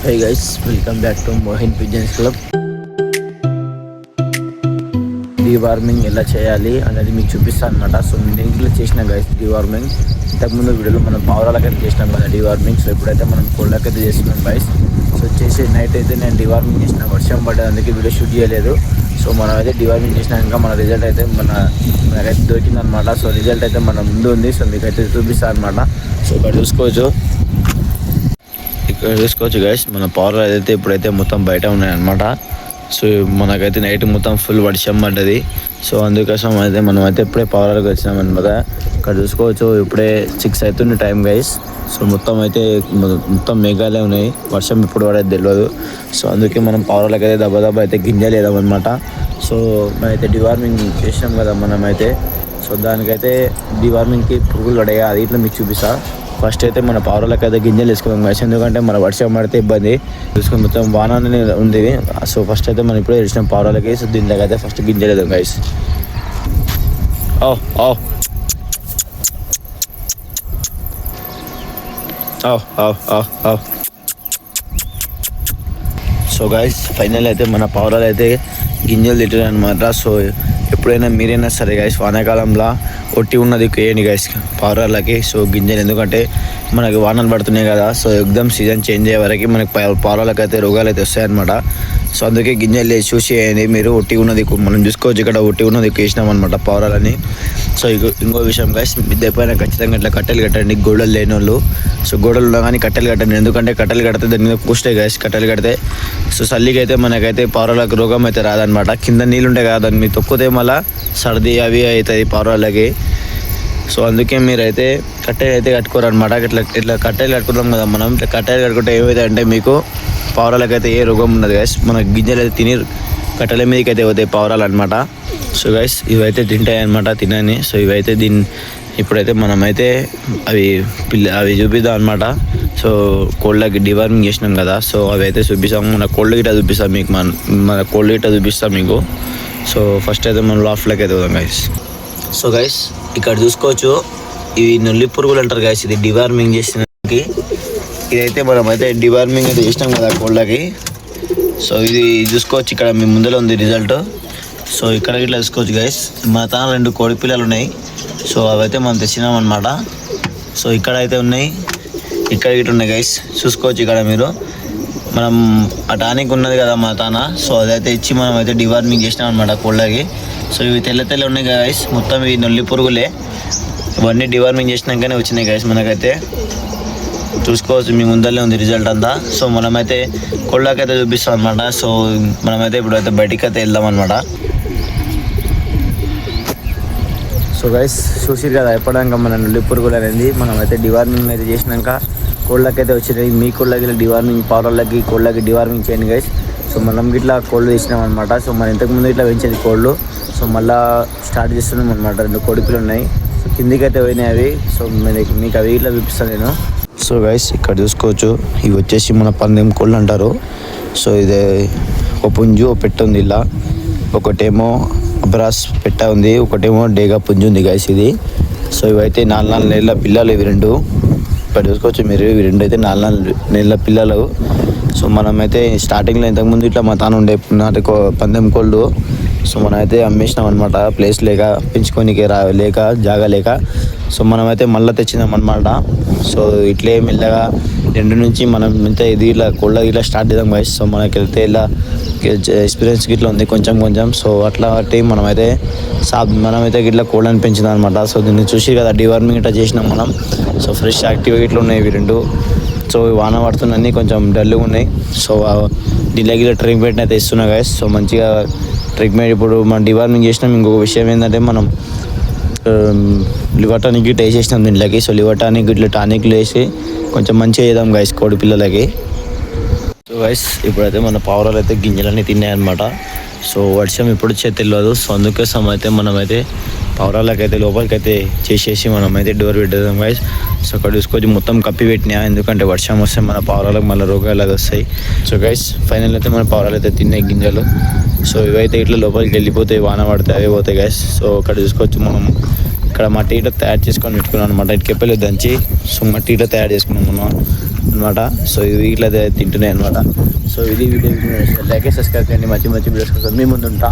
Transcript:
Hey guys, welcome back to మోహిన్ pigeons club. Deworming ఎలా చేయాలి అనేది మీకు చూపిస్తాను అనమాట. సో నేను ఇంట్లో చేసిన గైస్ డీవార్మింగ్. ఇంతకుముందు వీడియోలో మనం పావురాలకైతే చేసినాం కదా డీవార్మింగ్. సో ఇప్పుడైతే మనం కోళ్ళకైతే చేస్తున్నాం గైస్. సో చేసి నైట్ అయితే నేను డీవార్మింగ్ చేసిన, వర్షం పడ్డది అందుకే వీడియో షూట్ చేయలేదు. సో మనం అయితే డీవార్మింగ్ చేసినాక మన రిజల్ట్ అయితే మనకైతే దొరికిందనమాట. సో రిజల్ట్ అయితే మన ముందు ఉంది. సో మీకైతే చూపిస్తాను అనమాట. సో ఇక్కడ చూసుకోవచ్చు గైస్, మన పావురాలు అయితే ఇప్పుడైతే మొత్తం బయట ఉన్నాయన్నమాట. సో మనకైతే నైట్ మొత్తం ఫుల్ వర్షం పడ్డది. సో అందుకోసం అయితే మనం అయితే ఇప్పుడే పావురాలకు వచ్చినామన్నమాట. ఇక్కడ చూసుకోవచ్చు ఇప్పుడే 6 అవుతుంది టైం గైస్. సో మొత్తం మేఘాలే ఉన్నాయి, వర్షం ఇప్పుడు పడేది తెలియదు. సో అందుకే మనం పావురాలకు అయితే దెబ్బ అయితే గింజలు వేద్దామన్నమాట. సో మనమైతే డివార్మింగ్ చేసినాం కదా మనమైతే. సో దానికైతే డివార్మింగ్కి పురుగులు పడేగా అది ఇట్లా మీకు చూపిస్తా. ఫస్ట్ అయితే మన పావురాలకు అయితే గింజలు వేసుకుందాం గైస్, ఎందుకంటే మన వర్షం పడితే ఇబ్బంది. చూసుకుని మొత్తం వానాన్ని ఉంది. సో ఫస్ట్ అయితే మనం ఇప్పుడే వేసినాం పావురాలకి. సో దీంట్లోకి అయితే ఫస్ట్ గింజలు వేద్దాం గైస్. సో గైస్ ఫైనల్ అయితే మన పావురాలు అయితే గింజలు తింటారు అనమాట. సో ఎప్పుడైనా మీరైనా సరే గైస్ వానాకాలంలో ఒట్టి ఉన్నది వేయండి గైస్ పావురాలకి. సో గింజలు ఎందుకంటే మనకి వానలు పడుతున్నాయి కదా. సో ఎగ్దమ్ సీజన్ చేంజ్ అయ్యే వరకు మనకి పావురాలకు అయితే రోగాలు అయితే వస్తాయన్నమాట. సో అందుకే గింజలు చూసి వేయండి మీరు. ఒట్టి ఉన్నది మనం చూసుకోవచ్చు, ఇక్కడ ఒట్టి ఉన్నది వేసినాం అనమాట పావురాలని. సో ఇంకో విషయం గైస్, మిద్దె పైన ఖచ్చితంగా ఇట్లా కట్టెలు కట్టండి గోడలు లేని వాళ్ళు. సో గోడలు ఉన్నా కానీ కట్టెలు కట్టండి, ఎందుకంటే కట్టెలు కడితే దాని మీద పూస్తాయి గైస్ కట్టెలు కడితే. సో చల్లికి అయితే మనకైతే పావురాలకు రోగం అయితే రాదనమాట. కింద నీళ్ళు ఉంటాయి కదా, దాన్ని మీరు తొక్కితే మళ్ళీ సర్ది అవి అవుతాయి పావురాలకి. సో అందుకే మీరైతే కట్టెలు అయితే కట్టుకోరనమాట. ఇట్లా కట్టెలు కట్టుకుంటాం కదా మనం. ఇట్లా కట్టెలు కట్టుకుంటే ఏమైతే అంటే మీకు పావురాలకైతే ఏ రోగం ఉండదు గైస్. మన గింజలు అయితే తిని కట్టెల మీదకి అయితే పోతాయి పావురాలు అనమాట. సో గైస్ ఇవైతే తింటాయి అనమాట తినని. సో ఇవైతే ఇప్పుడైతే మనమైతే అవి చూపిద్దాం అనమాట. సో కోళ్ళకి డివార్మింగ్ చేసినాం కదా. సో అవి అయితే చూపిస్తాం, మన కోళ్ళ గిట్ట చూపిస్తాం మీకు. మన కోళ్ళ గిట్ట చూపిస్తాం మీకు. సో ఫస్ట్ అయితే మనం లాఫ్ట్లోకి అయితే పోదాం గైస్. సో గైస్ ఇక్కడ చూసుకోవచ్చు, ఇవి నొల్లి పురుగులు అంటారు గైస్. ఇది డివార్మింగ్ చేసినకి. ఇదైతే మనం అయితే డివార్మింగ్ అయితే చేసినాం కదా కోళ్ళకి. సో ఇది చూసుకోవచ్చు, ఇక్కడ మీ ముందర ఉంది రిజల్ట్. సో ఇక్కడ ఇట్లా చూసుకోవచ్చు గైస్, మన తాన 2 కోడి పిల్లలు ఉన్నాయి. సో అవైతే మనం తెచ్చినాం అనమాట. సో ఇక్కడ అయితే ఉన్నాయి, ఇక్కడ ఇటు ఉన్నాయి గైస్. చూసుకోవచ్చు ఇక్కడ మీరు. మనం ఆ టానిక్ ఉన్నది కదా మన తాన. సో అదైతే ఇచ్చి మనం అయితే డివార్మింగ్ చేసినాం అనమాట కోళ్ళకి. సో ఇవి తెల్ల ఉన్నాయి గైస్, మొత్తం ఇవి నొల్లి పురుగులే. ఇవన్నీ డివార్మింగ్ చేసినాకనే వచ్చినాయి గైస్ మనకైతే. చూసుకోవచ్చు మీ ముందరనే ఉంది రిజల్ట్ అంతా. సో మనమైతే కోళ్ళకైతే చూపిస్తాం అనమాట. సో మనమైతే ఇప్పుడైతే బయటికి అయితే వెళ్దాం అనమాట. సో గైస్ చూసిరు కదా ఎప్పటిదాకా మన నొల్లి పురుగులు అనేది మనమైతే డివార్మింగ్ అయితే చేసినాక కోళ్ళకైతే వచ్చినాయి. మీ కోళ్ళకి డివార్మింగ్, పావురాలకి కోళ్ళకి డివార్మింగ్ చేయండి గైస్. సో మనం ఇట్లా కోళ్ళు తీసినాం అనమాట. సో మన ఇంతకుముందు ఇట్లా పెంచేది కోళ్ళు. సో మళ్ళీ స్టార్ట్ చేస్తున్నాం అనమాట. 2 కోడిపిలు ఉన్నాయి. సో కిందికి అయితే పోయినాయి అవి. సో మీకు అవి ఇట్లా చూపిస్తాను నేను. సో గైస్ ఇక్కడ చూసుకోవచ్చు, ఇవి వచ్చేసి మన పందెం కోళ్ళు అంటారు. సో ఇది ఒక పుంజు ఒక పెట్ట ఉంది ఇలా. ఒకటేమో అబ్రాస్ పెట్ట ఉంది, ఒకటేమో డేగా పుంజు ఉంది గైస్ ఇది. సో ఇవైతే 4 నెలల పిల్లలు ఇవి 2. ఇక్కడ చూసుకోవచ్చు మీరు, ఇవి 2 అయితే 4 నెలల పిల్లలు. సో మనమైతే స్టార్టింగ్లో ఇంతకుముందు ఇట్లా మా తాను ఉండే పందెం కోళ్ళు. సో మనమైతే అమ్మేసినాం అనమాట, ప్లేస్ లేక, పెంచుకోనికి లేక, జాగా లేక. సో మనమైతే మళ్ళీ తెచ్చినాం అనమాట. సో ఇట్లే మెల్లగా 2 నుంచి మనం ఇంత ఇది ఇలా కోళ్ళ ఇట్లా స్టార్ట్ చేద్దాం గైస్. సో మనకి వెళ్తే ఇలా ఎక్స్పీరియన్స్ ఇట్లా ఉంది కొంచెం. సో అట్లా బట్టి మనమైతే ఇట్లా కోళ్ళని పెంచుదాం అనమాట. సో దీన్ని చూసి కదా డివార్మింగ్ ఇట్లా చేసినాం మనం. సో ఫ్రెష్ యాక్టివ్గా ఇట్లా ఉన్నాయి ఇవి 2. సో వాన పడుతున్నాయి, కొంచెం డల్గా ఉన్నాయి. సో దీనిలో ట్రీట్మెంట్ అయితే ఇస్తున్నా గైస్. సో మంచిగా ట్రీట్మెంట్ ఇప్పుడు మనం డివార్మింగ్ చేసినాం. ఇంకొక విషయం ఏంటంటే మనం లివర్ టానిక్ గిట్ట వేసేసినాం దీంట్లోకి. సో లివర్ టానిక్ ఇట్లా టానిక్లు వేసి కొంచెం మంచిగా చేద్దాం గైస్ కోడి పిల్లలకి. సో గైస్ ఇప్పుడైతే మన పావురాలు అయితే గింజలన్నీ తిన్నాయి అనమాట. సో వర్షం ఎప్పుడు వచ్చే తెలియదు. సో అందుకోసం అయితే మనమైతే పావురాలకైతే లోపలికైతే చేసేసి మనమైతే డోర్ పెట్టేద్దాం గైస్. సో అక్కడ చూసుకోవచ్చు మొత్తం కప్పి పెట్టినా, ఎందుకంటే వర్షం వస్తే మన పావురాలకు మళ్ళీ రోగాలు వస్తాయి. సో గైస్ ఫైనల్ అయితే మన పావురాలు అయితే తిన్నాయి గింజలు. సో ఇవైతే ఇట్లా లోపలికి వెళ్ళిపోతాయి, వాన పడితే అవే పోతాయి గైస్. సో అక్కడ చూసుకోవచ్చు మనం ఇక్కడ మట్టి ఇట్లా తయారు చేసుకొని పెట్టుకున్నాం అనమాట. ఇటుకెప్పలు దంచి. సో మట్టి ఇట్లా తయారు చేసుకున్నాం మనం. అనమాట. సో ఇవి ఇట్లయితే తింటున్నాయి అనమాట. సో ఇది వీడియో లైక్ సబ్స్క్రైబ్ చేయండి. మంచి మంచి వీడియోస్ కోసం మీ ముందు ఉంటా.